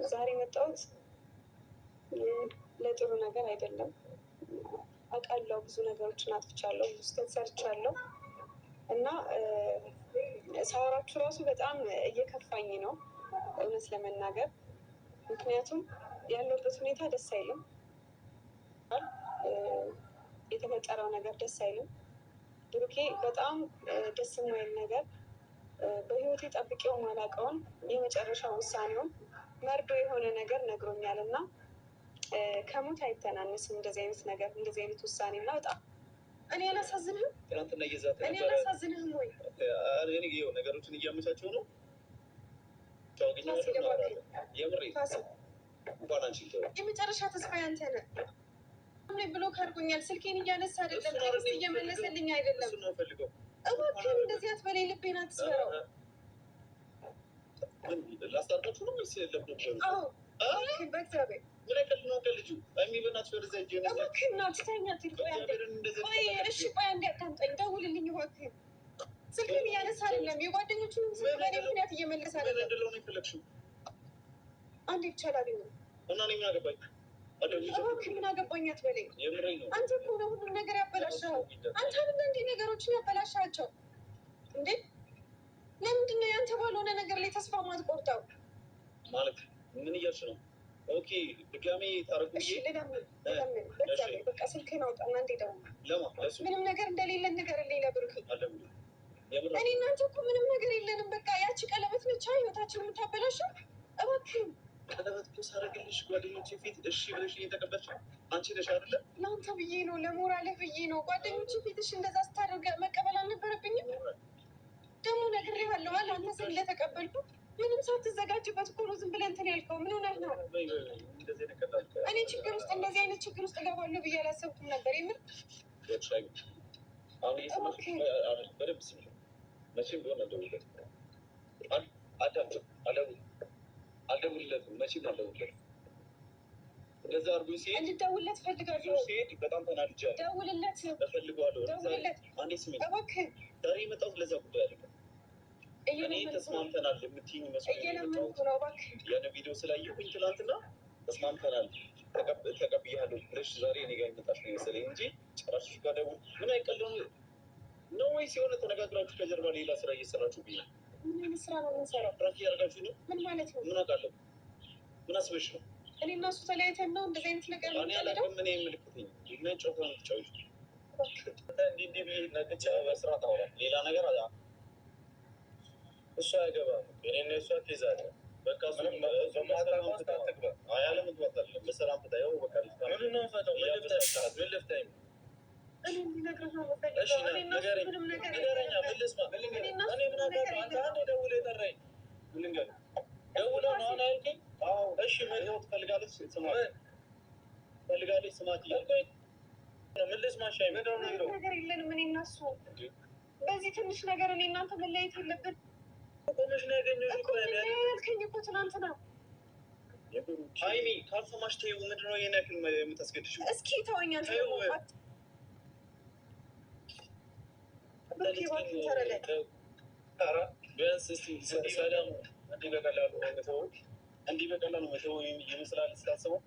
ዛሬ የመጣሁት ለጥሩ ነገር አይደለም። አውቃለሁ፣ ብዙ ነገሮችን አጥፍቻለሁ፣ ብዙ ስህተት ሰርቻለሁ እና ሳወራችሁ ራሱ በጣም እየከፋኝ ነው እውነት ለመናገር። ምክንያቱም ያለበት ሁኔታ ደስ አይልም፣ የተፈጠረው ነገር ደስ አይልም። ብሩኬ በጣም ደስ የማይል ነገር በህይወቴ ጠብቄው ማላውቀውን የመጨረሻ ውሳኔውን መርዶ የሆነ ነገር ነግሮኛል እና ከሞት አይተናነስም እንደዚህ አይነት ነገር፣ እንደዚህ አይነት ውሳኔ እና በጣም እኔ አላሳዝንህም? እኔ አላሳዝንህም ወይ? ነገሮችን እያመቻቸው ነው። የመጨረሻ ተስፋ ያንተ ነህ ብሎ ካርጎኛል። ስልኬን እያነሳ አይደለም፣ ቴክስት እየመለሰልኝ አይደለም። እባክህን እንደዚህ አትበለኝ፣ ልቤን አትስበረው። ላስታርቃችሁ ነው ወይስ በእግዚአብሔር እባክህን ና ትተኛ። እሺ ቆይ አንዴ አታምጠኝ፣ ደውልልኝ እባክህን። ስልኬን እያነሳ አይደለም፣ የጓደኞቹን ስልክ በእኔ ምክንያት እየመለሰ አይደለም። አንዴ ብቻ ላገኘው እና እኔ ምን አገባኝ? እባክህ ምን አገባኝ አትበለኝ። አንተ እኮ ነው ሁሉም ነገር ያበላሻው። አንተ አይደለ እንዴ ነገሮችን ያበላሻቸው እንዴ? ለምንድን ነው ያንተ ባልሆነ ነገር ላይ ተስፋ ማትቆርጠው? ማለት ምን እያልሽ ነው? ኦኬ ድጋሜ ታረጉ። እሺ ልለምን በቃ ስልክህን አውጣና እንዴ ደውል። ምንም ነገር እንደሌለን ንገርልኝ ለብሩክ። እኔ እናንተ እኮ ምንም ነገር የለንም። በቃ ያቺ ቀለበት ነቻ ህይወታችን የምታበላሸው። እባክህን ቀለበት እኮ ሳደርግልሽ ጓደኞቼ ፊት እሺ ብለሽ እየተቀበልሽ አንቺ ነሽ አይደለ? ለአንተ ብዬ ነው፣ ለሞራልህ ብዬ ነው። ጓደኞቼ ፊትሽ እንደዛ ስታደርግ መቀበል አልነበረብኝም? ደግሞ ነግሬሃለሁ አንተ ስለተቀበልኩ ምንም ሳትዘጋጅበት እኮ ነው ዝም ብለህ እንትን ያልከው። ምን ሆነህ ነው? እኔ ችግር ውስጥ እንደዚህ አይነት ችግር ውስጥ እገባለሁ ብዬ አላሰብኩም ነበር። የምር መቼም ቢሆን አልደውልለትም፣ መቼም አልደውልለትም። እንደዛ አድርጎ ሲሄድ እንድደውልለት እፈልጋለሁ። ሲሄድ በጣም ተናድጃለሁ። ደውልለት፣ እፈልገዋለሁ። ደውልለት። አንዴ ስሜት እባክህ ዛሬ የመጣሁት ለዛ ጉዳይ አይደለም። እኔ ተስማምተናል የምትይኝ መስሎኝ ነው። እባክህ ያን ቪዲዮ ስላየሁኝ ትናንትና ተስማምተናል ተቀብያለሁ ብለሽ ዛሬ እኔ ጋር የመጣሽ ነው የመሰለኝ እንጂ ጭራሽ ጋር ደውል ምን አይቀለውም ነው ወይስ የሆነ ተነጋግራችሁ ከጀርባ ሌላ ስራ እየሰራችሁ ብዬ ምን ስራ ነው የምንሰራው? ፕራንክ እያደረጋችሁ ነው። ምን ማለት ነው? ምን አውቃለሁ? ምን አስበሽ ነው? እኔ እና እሱ ተለያይተን ነው እንደዚህ አይነት ነገር እኔ አላውቅም። ምን የምልክትኝ ምን ጮኸ ነው ትጫወች እንዲህ ብዬ ነቅቻ በስርዓት አውራ ሌላ ነገር አላ እሱ አይገባም። እኔና እሷ ኬዝ አለ። በቃ ምንም በማታውቃት አትግባ። ያለ ምግባት አለ በሰላም ፍታየው። በቃ ምን ነው ፈታው? ምን ልፍታኝ? እኔ እንዲነግርህ ነው የምፈልገው። እኔ እና እሱ ምንም ነገር ንገረኛ። ምን ልስማ? እኔ ምን አውቃለሁ? አንተ አንዴ ደውለህ የጠራኸኝ ምን ልንገርህ? ደውለህ ነው አሁን አልከኝ? አዎ እሺ። ምን ትፈልጋለች? ስማት ትፈልጋለች? ስማት እያልኩኝ ምን ልስማሽ? ምንድን ነው ነገር የለንም እኔ እና እሱ። በዚህ ትንሽ ነገር እኔ እናንተ መለያየት የለብን። ቆመሽ ነው ያገኘሁሽ እኮ ያልከኝ እኮ ትናንትና። ሀይሚ ካልሰማሽ ተይው። ምንድን ነው ይሄን ያክል የምታስገድሽው? እስኪ ተወኝ አንተ። ቢያንስ እስኪ ሰላም እንዲህ በቀላሉ መተው ይመስላል ስታስበው።